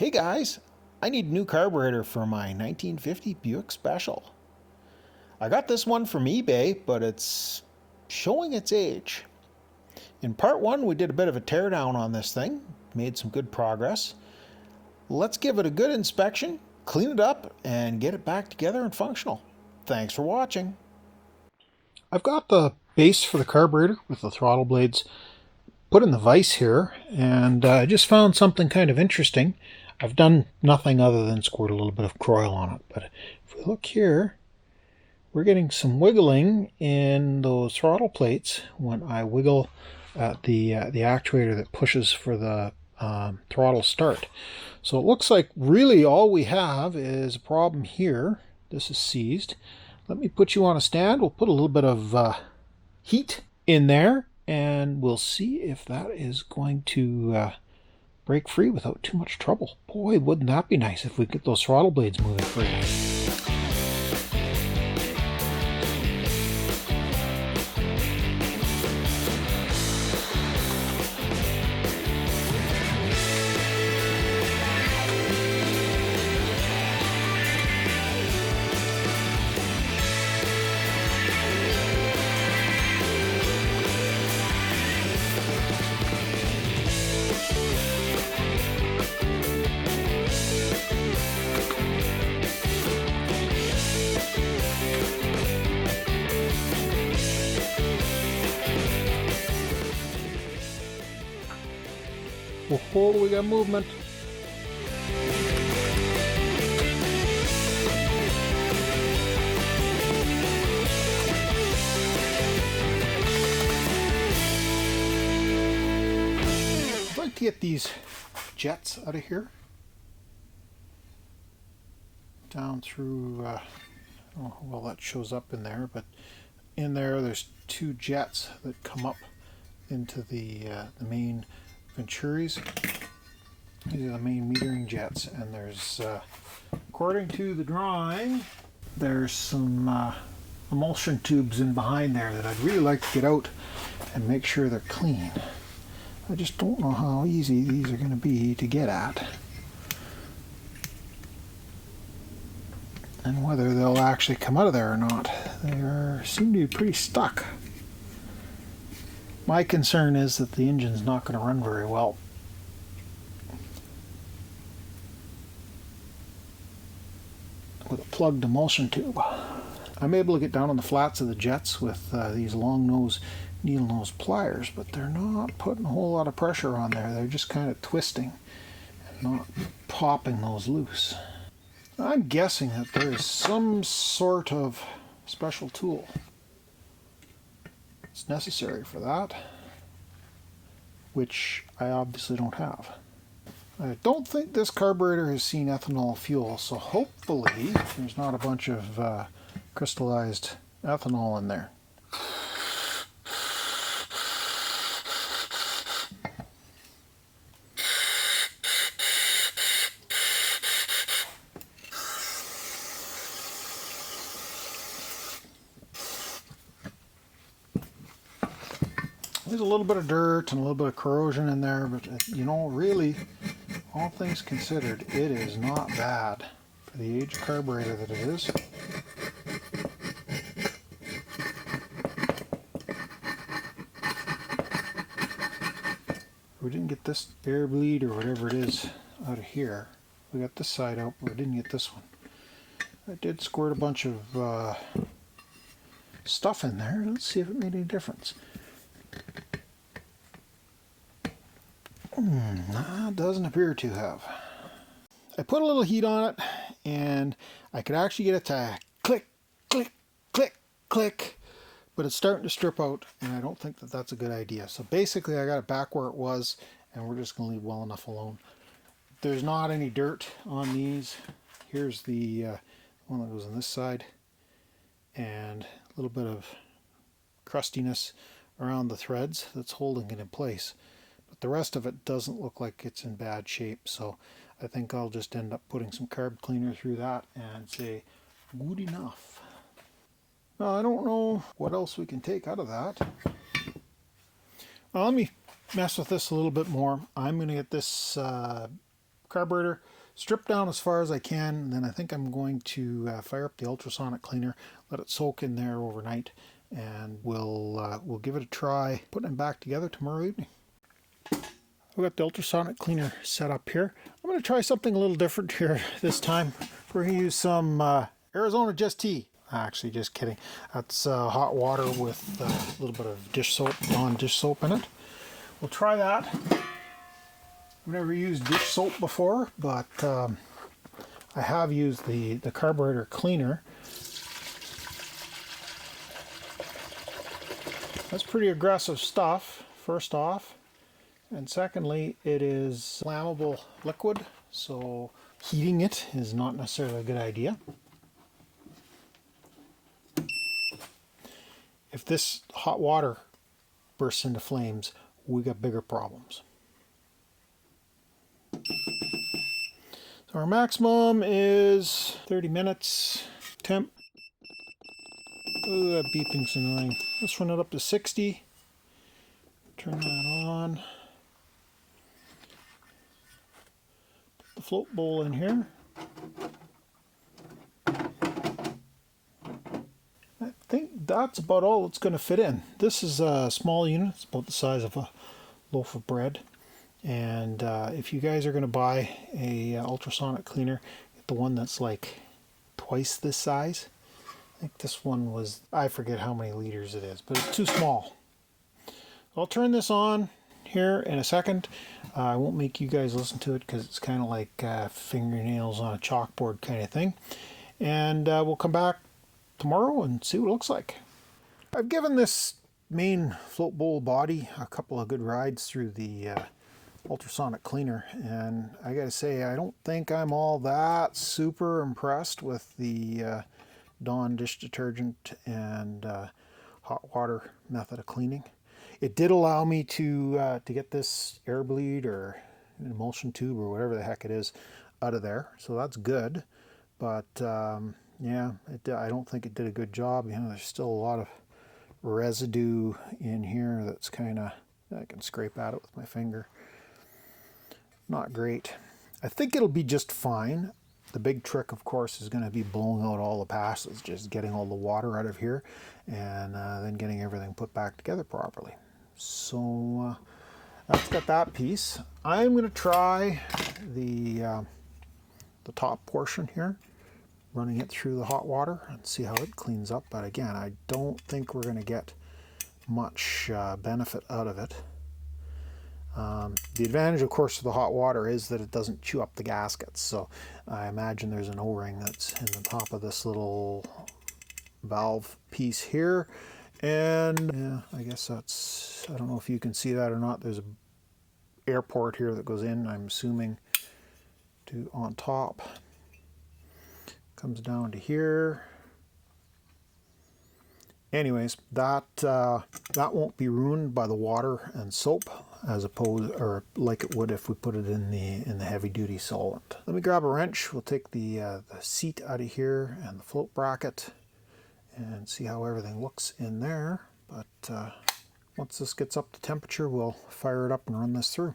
Hey guys, I need a new carburetor for my 1950 Buick Special. I got this one from eBay, but it's showing its age. In part one, we did a bit of a teardown on this thing, made some good progress. Let's give it a good inspection, clean it up, and get it back together and functional. Thanks for watching. I've got the base for the carburetor with the throttle blades put in the vise here, and I just found something kind of interesting. I've done nothing other than squirt a little bit of Croil on it, but if we look here, we're getting some wiggling in those throttle plates when I wiggle at the actuator that pushes for the throttle start. So it looks like really all we have is a problem here. This is seized. Let me put you on a stand. We'll put a little bit of heat in there, and we'll see if that is going to break free without too much trouble. Boy, wouldn't that be nice if we get those throttle blades moving free. Oh, we got movement. I'd like to get these jets out of here. Down through, I don't know how well that shows up in there, but in there's two jets that come up into the main Venturis. These are the main metering jets, and there's, according to the drawing, there's some emulsion tubes in behind there that I'd really like to get out and make sure they're clean. I just don't know how easy these are going to be to get at, and whether they'll actually come out of there or not. They seem to be pretty stuck. My concern is that the engine's not going to run very well. With a plugged emulsion tube. I'm able to get down on the flats of the jets with these long nose needle nose pliers, but they're not putting a whole lot of pressure on there. They're just kind of twisting and not popping those loose. I'm guessing that there is some sort of special tool it's necessary for that, which I obviously don't have. I don't think this carburetor has seen ethanol fuel, so hopefully there's not a bunch of crystallized ethanol in there. There's a little bit of dirt and a little bit of corrosion in there, but you know, really, all things considered, it is not bad for the age carburetor that it is. We didn't get this air bleed or whatever it is out of here. We got this side out, but we didn't get this one. I did squirt a bunch of stuff in there. Let's see if it made any difference. Doesn't appear to have. I put a little heat on it, and I could actually get it to click, click, click, click, but it's starting to strip out, and I don't think that that's a good idea. So basically I got it back where it was, and we're just going to leave well enough alone. There's not any dirt on these. Here's the one that goes on this side, and a little bit of crustiness around the threads that's holding it in place. But the rest of it doesn't look like it's in bad shape, so I think I'll just end up putting some carb cleaner through that and say good enough. Now I don't know what else we can take out of that. Well, let me mess with this a little bit more. I'm going to get this carburetor, strip down as far as I can, and then I think I'm going to fire up the ultrasonic cleaner, let it soak in there overnight, and we'll give it a try putting it back together tomorrow evening. I've got the ultrasonic cleaner set up here. I'm going to try something a little different here this time. We're going to use some Arizona Just Tea. Actually, just kidding. That's hot water with a little bit of dish soap, non-dish soap in it. We'll try that. I've never used dish soap before, but I have used the carburetor cleaner. That's pretty aggressive stuff, first off. And secondly, it is flammable liquid, so heating it is not necessarily a good idea. If this hot water bursts into flames, we got bigger problems. So our maximum is 30 minutes. Temp. Oh, that beeping's annoying. Let's run it up to 60. Turn that on. Put the float bowl in here. I think that's about all it's going to fit in. This is a small unit. It's about the size of a loaf of bread. And if you guys are going to buy a ultrasonic cleaner, get the one that's like twice this size. I think this one was, I forget how many liters it is, but it's too small. I'll turn this on here in a second. I won't make you guys listen to it because it's kind of like fingernails on a chalkboard kind of thing. And we'll come back tomorrow and see what it looks like. I've given this main float bowl body a couple of good rides through the ultrasonic cleaner, and I gotta say, I don't think I'm all that super impressed with the Dawn dish detergent and hot water method of cleaning. It did allow me to get this air bleed or an emulsion tube or whatever the heck it is out of there, so that's good. But yeah, I don't think it did a good job. You know, there's still a lot of residue in here that's kind of, I can scrape at it with my finger. Not great. I think it'll be just fine. The big trick, of course, is going to be blowing out all the passes, just getting all the water out of here, and then getting everything put back together properly. So that's got that piece. I'm going to try the top portion here, running it through the hot water and see how it cleans up. But again, I don't think we're going to get much benefit out of it. The advantage, of course, of the hot water is that it doesn't chew up the gaskets. So I imagine there's an O-ring that's in the top of this little valve piece here. And yeah, I guess that's, I don't know if you can see that or not. There's an air port here that goes in, I'm assuming, to on top. Comes down to here. Anyways, that won't be ruined by the water and soap, as opposed, or like it would if we put it in the heavy duty solvent. Let me grab a wrench. We'll take the seat out of here and the float bracket and see how everything looks in there. But once this gets up to temperature, we'll fire it up and run this through.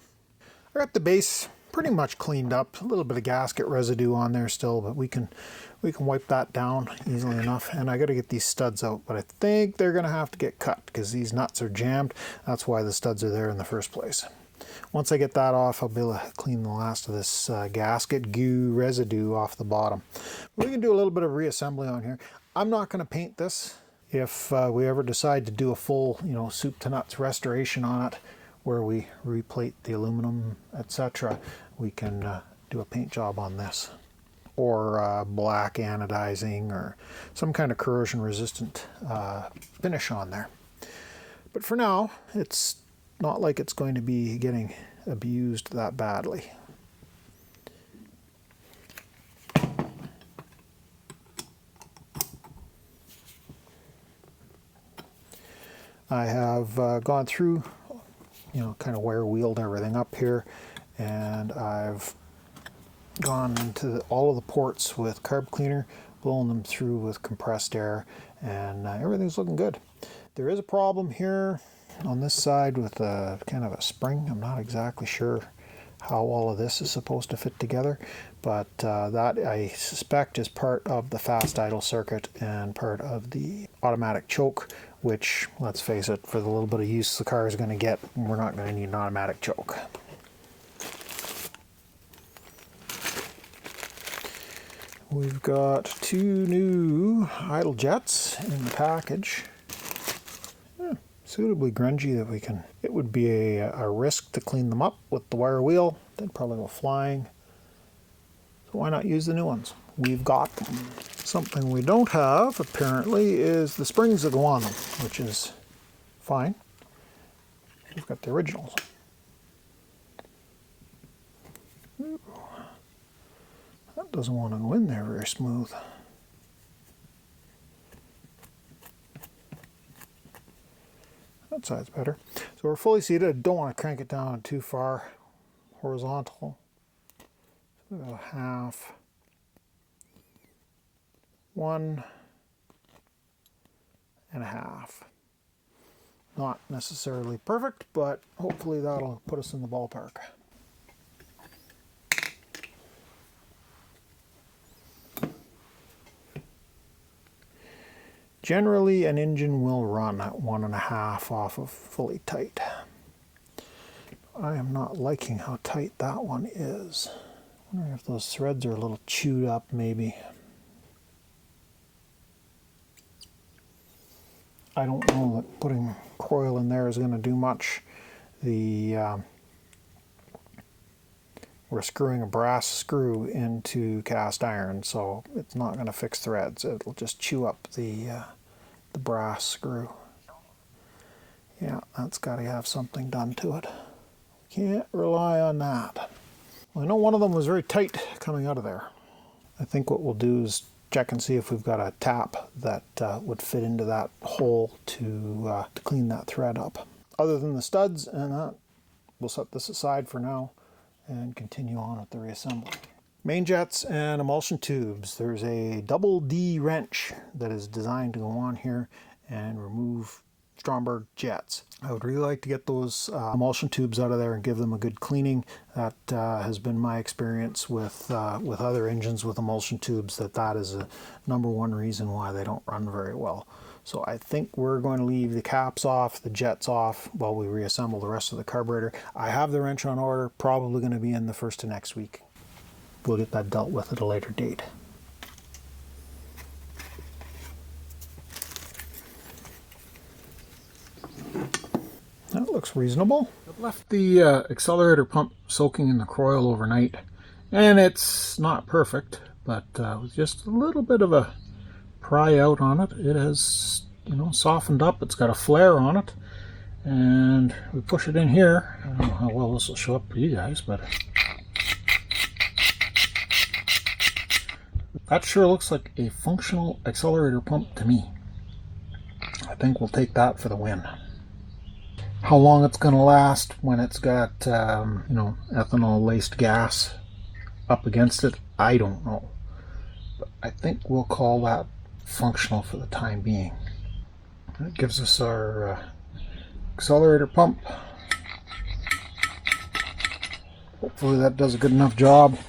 I got the base pretty much cleaned up. A little bit of gasket residue on there still, but we can wipe that down easily enough. And I got to get these studs out, but I think they're going to have to get cut because these nuts are jammed. That's why the studs are there in the first place. Once I get that off, I'll be able to clean the last of this gasket goo residue off the bottom. We can do a little bit of reassembly on here. I'm not going to paint this. If we ever decide to do a full, soup to nuts restoration on it, where we replate the aluminum, etc., we can do a paint job on this, or black anodizing, or some kind of corrosion resistant finish on there. But for now, it's not like it's going to be getting abused that badly. I have gone through, kind of wire wheeled everything up here, and I've gone into all of the ports with carb cleaner, blowing them through with compressed air, and everything's looking good. There is a problem here on this side with kind of a spring. I'm not exactly sure how all of this is supposed to fit together, but that I suspect is part of the fast idle circuit and part of the automatic choke, which, let's face it, for the little bit of use the car is going to get, we're not going to need an automatic choke. We've got 2 new idle jets in the package. Suitably grungy that we can. It would be a risk to clean them up with the wire wheel. They'd probably go flying. So why not use the new ones? We've got them. Something we don't have, apparently, is the springs that go on them, which is fine. We've got the originals. Ooh. That doesn't want to go in there very smooth. That side's better. So we're fully seated. I don't want to crank it down too far horizontal. So about half. 1 1/2. Not necessarily perfect, but hopefully that'll put us in the ballpark. Generally, an engine will run at 1 1/2 off of fully tight. I am not liking how tight that one is. I wonder if those threads are a little chewed up, maybe. I don't know that putting coil in there is going to do much. We're screwing a brass screw into cast iron, so it's not going to fix threads. It'll just chew up the brass screw. Yeah, that's got to have something done to it. Can't rely on that. Well, I know one of them was very tight coming out of there. I think what we'll do is check and see if we've got a tap that would fit into that hole to clean that thread up. Other than the studs and that, we'll set this aside for now and continue on with the reassembly. Main jets and emulsion tubes. There's a double D wrench that is designed to go on here and remove Stromberg jets. I would really like to get those emulsion tubes out of there and give them a good cleaning. That has been my experience with other engines with emulsion tubes, that is a #1 reason why they don't run very well. So I think we're going to leave the caps off, the jets off, while we reassemble the rest of the carburetor. I have the wrench on order, probably going to be in the first of next week. We'll get that dealt with at a later date. That looks reasonable. I've left the accelerator pump soaking in the coil overnight, and it's not perfect, but with just a little bit of a pry out on it, it has, softened up. It's got a flare on it, and we push it in here. I don't know how well this will show up for you guys, but that sure looks like a functional accelerator pump to me. I think we'll take that for the win. How long it's going to last when it's got, ethanol laced gas up against it, I don't know. But I think we'll call that functional for the time being. That gives us our accelerator pump. Hopefully that does a good enough job.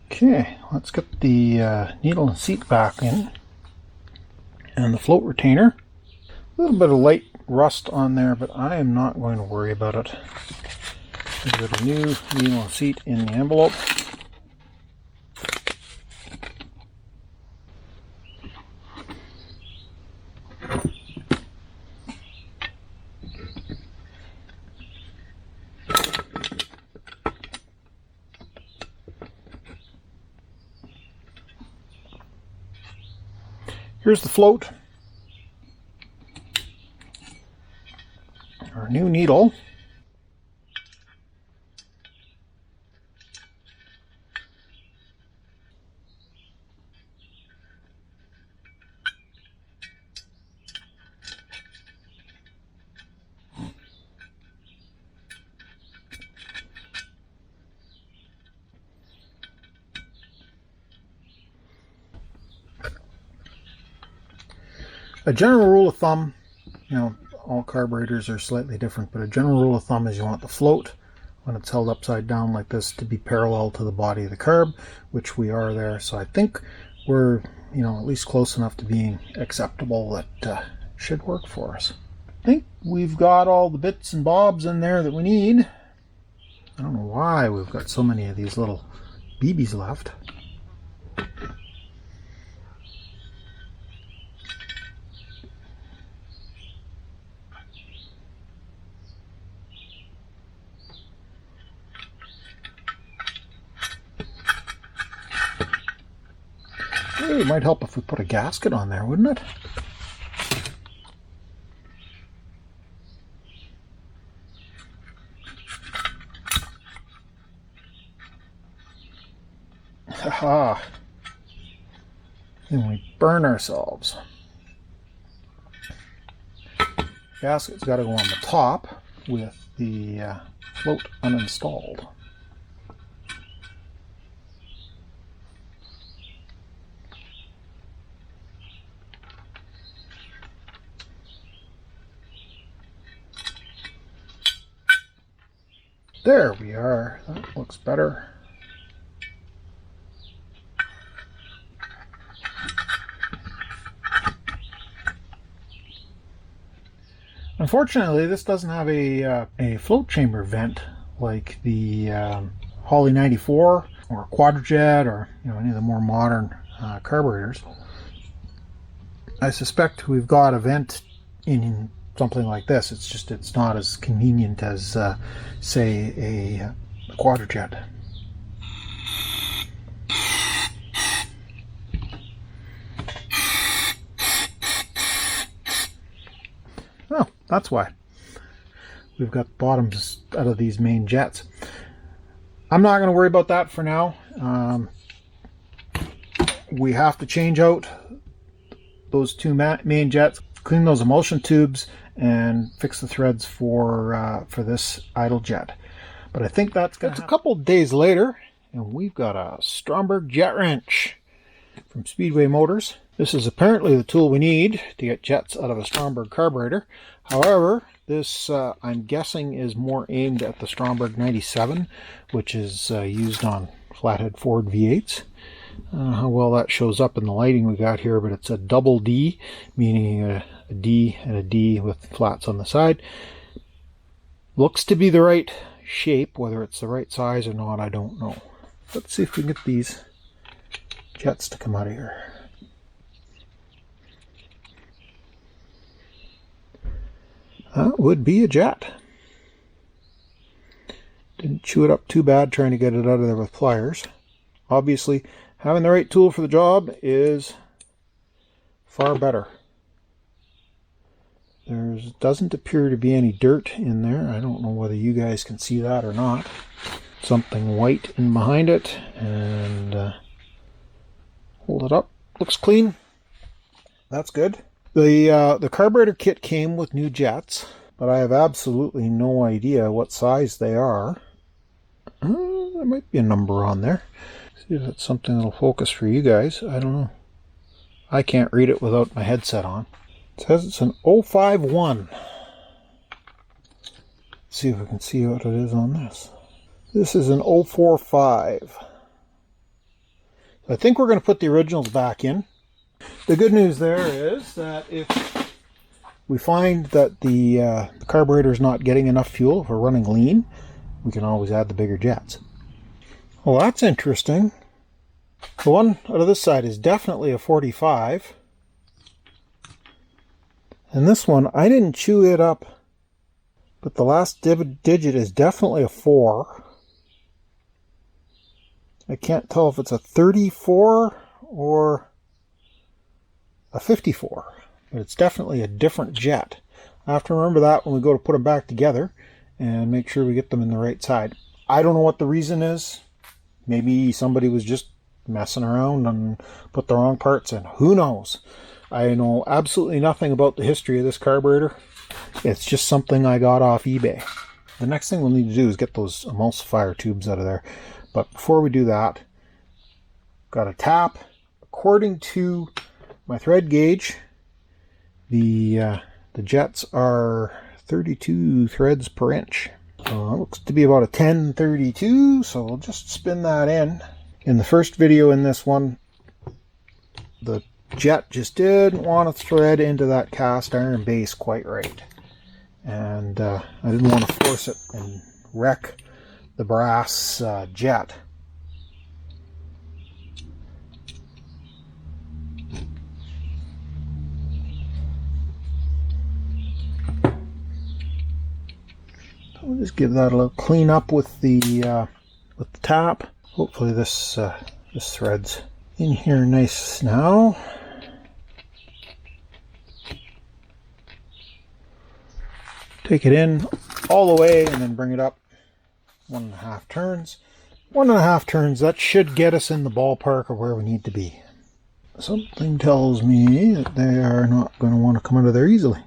Okay, let's get the needle and seat back in. And the float retainer. A little bit of light rust on there, but I am not going to worry about it. We've got a new needle and seat in the envelope. Here's the float. Our new needle. A general rule of thumb, all carburetors are slightly different, but a general rule of thumb is you want the float when it's held upside down like this to be parallel to the body of the carb, which we are there. So I think we're, you know, at least close enough to being acceptable that should work for us. I think we've got all the bits and bobs in there that we need. I don't know why we've got so many of these little BBs left. It might help if we put a gasket on there, wouldn't it? Haha. And we burn ourselves. Gasket's got to go on the top with the float uninstalled. There we are. That looks better. Unfortunately, this doesn't have a float chamber vent like the Holly 94 or Quadrajet or, you know, any of the more modern carburetors. I suspect we've got a vent in something like this. It's just it's not as convenient as say a Quadrajet. Oh, that's why we've got bottoms out of these main jets. I'm not going to worry about that for now. We have to change out those two main jets, clean those emulsion tubes, and fix the threads for this idle jet. But I think that's going to. It's a couple days later, and we've got a Stromberg jet wrench from Speedway Motors. This is apparently the tool we need to get jets out of a Stromberg carburetor. However, this I'm guessing is more aimed at the Stromberg 97, which is used on flathead Ford V8s. I don't know how well that shows up in the lighting we got here, but it's a double D, meaning a D and a D with flats on the side. Looks to be the right shape. Whether it's the right size or not, I don't know. Let's see if we can get these jets to come out of here. That would be a jet. Didn't chew it up too bad trying to get it out of there with pliers. Obviously, having the right tool for the job is far better. There doesn't appear to be any dirt in there. I don't know whether you guys can see that or not. Something white in behind it, and hold it up. Looks clean. That's good. The carburetor kit came with new jets, but I have absolutely no idea what size they are. There might be a number on there. See if it's something that'll focus for you guys. I don't know. I can't read it without my headset on. It says it's an 051. Let's see if I can see what it is on this. This is an 045. I think we're going to put the originals back in. The good news there is that if we find that the carburetor is not getting enough fuel, if we're running lean, we can always add the bigger jets. Well, that's interesting. The one out of this side is definitely a 45. And this one, I didn't chew it up, but the last digit is definitely a 4. I can't tell if it's a 34 or a 54, but it's definitely a different jet. I have to remember that when we go to put them back together and make sure we get them in the right side. I don't know what the reason is. Maybe somebody was just messing around and put the wrong parts in. Who knows? I know absolutely nothing about the history of this carburetor. It's just something I got off eBay. The next thing we'll need to do is get those emulsifier tubes out of there. But before we do that, got a tap. According to my thread gauge, the jets are 32 threads per inch. Looks to be about a 1032, so we'll just spin that in. In the first video in this one, the jet just didn't want to thread into that cast iron base quite right. And I didn't want to force it and wreck the brass jet. We'll just give that a little clean up with the tap. Hopefully this threads in here nice now. Take it in all the way and then bring it up 1.5 turns. 1.5 turns, that should get us in the ballpark of where we need to be. Something tells me that they are not going to want to come out of there easily.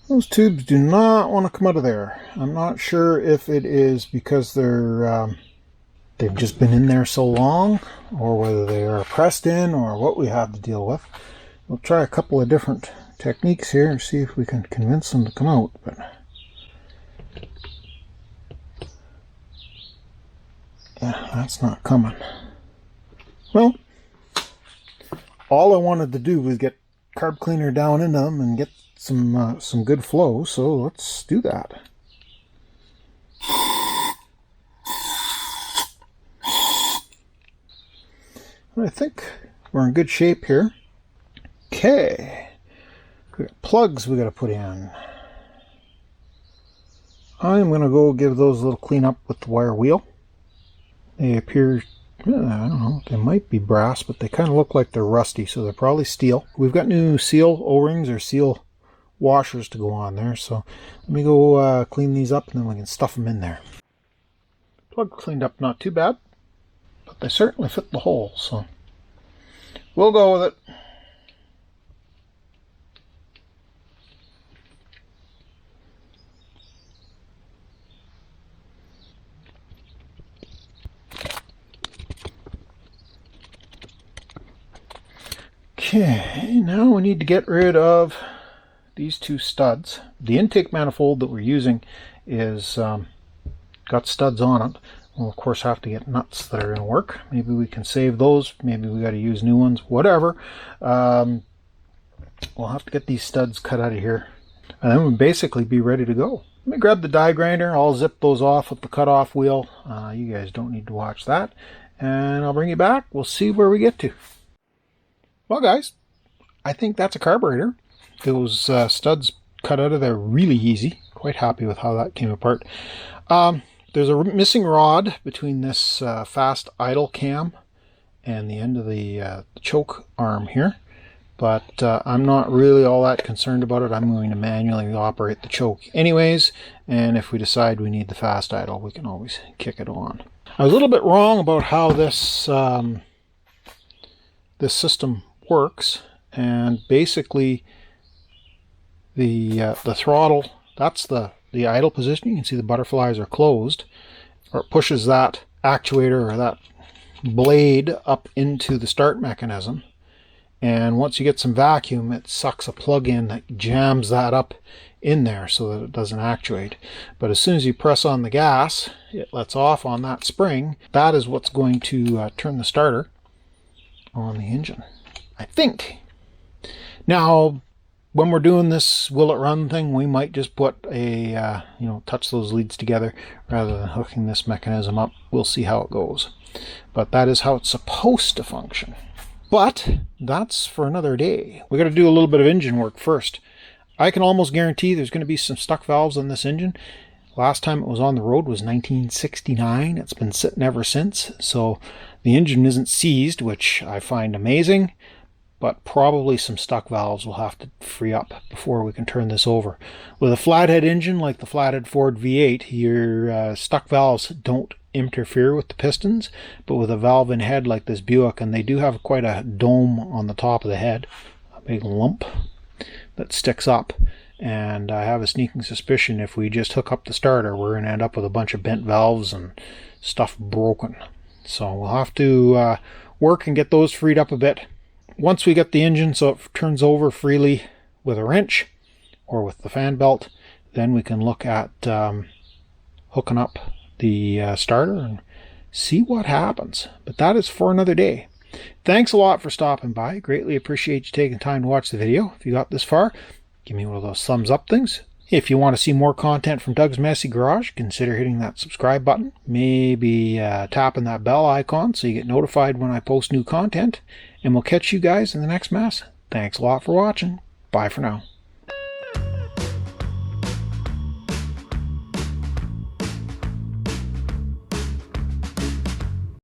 Those tubes do not want to come out of there. I'm not sure if it is because they've just been in there so long, or whether they are pressed in, or what we have to deal with. We'll try a couple of different techniques here and see if we can convince them to come out. But yeah, that's not coming. Well, all I wanted to do was get carb cleaner down in them and get some good flow, so let's do that. I think we're in good shape here. Okay, we got plugs we got to put in. I'm going to go give those a little clean up with the wire wheel. They appear, I don't know, they might be brass, but they kind of look like they're rusty, so they're probably steel. We've got new seal O-rings or seal washers to go on there, so let me go clean these up and then we can stuff them in there. Plug cleaned up not too bad, but they certainly fit the hole, so we'll go with it. Okay, now we need to get rid of these two studs. The intake manifold that we're using is got studs on it. We'll of course have to get nuts that are going to work. Maybe we can save those. Maybe we got to use new ones. Whatever. We'll have to get these studs cut out of here, and then we'll basically be ready to go. Let me grab the die grinder. I'll zip those off with the cutoff wheel. You guys don't need to watch that, and I'll bring you back. We'll see where we get to. Well, guys, I think that's a carburetor. Those studs cut out of there really easy. Quite happy with how that came apart. There's a missing rod between this fast idle cam and the end of the choke arm here, but I'm not really all that concerned about it. I'm going to manually operate the choke anyways, and if we decide we need the fast idle, we can always kick it on. I was a little bit wrong about how this this system works, and basically the throttle, that's the idle position. You can see the butterflies are closed, or it pushes that actuator or that blade up into the start mechanism, and once you get some vacuum, it sucks a plug in that jams that up in there so that it doesn't actuate. But as soon as you press on the gas, it lets off on that spring. That is what's going to turn the starter on the engine, I think. Now, when we're doing this will it run thing, we might just put a, touch those leads together rather than hooking this mechanism up. We'll see how it goes. But that is how it's supposed to function. But that's for another day. We got to do a little bit of engine work first. I can almost guarantee there's going to be some stuck valves on this engine. Last time it was on the road was 1969. It's been sitting ever since. So the engine isn't seized, which I find amazing. But probably some stuck valves will have to free up before we can turn this over. With a flathead engine like the flathead Ford V8, your stuck valves don't interfere with the pistons, but with a valve in head like this Buick, and they do have quite a dome on the top of the head, a big lump that sticks up, and I have a sneaking suspicion if we just hook up the starter, we're going to end up with a bunch of bent valves and stuff broken. So we'll have to work and get those freed up a bit. Once we get the engine so it turns over freely with a wrench or with the fan belt, then we can look at hooking up the starter and see what happens. But that is for another day. Thanks a lot for stopping by. Greatly appreciate you taking time to watch the video. If you got this far, give me one of those thumbs up things. If you want to see more content from Doug's Messy Garage, consider hitting that subscribe button. Maybe tapping that bell icon so you get notified when I post new content. And we'll catch you guys in the next mess. Thanks a lot for watching. Bye for now.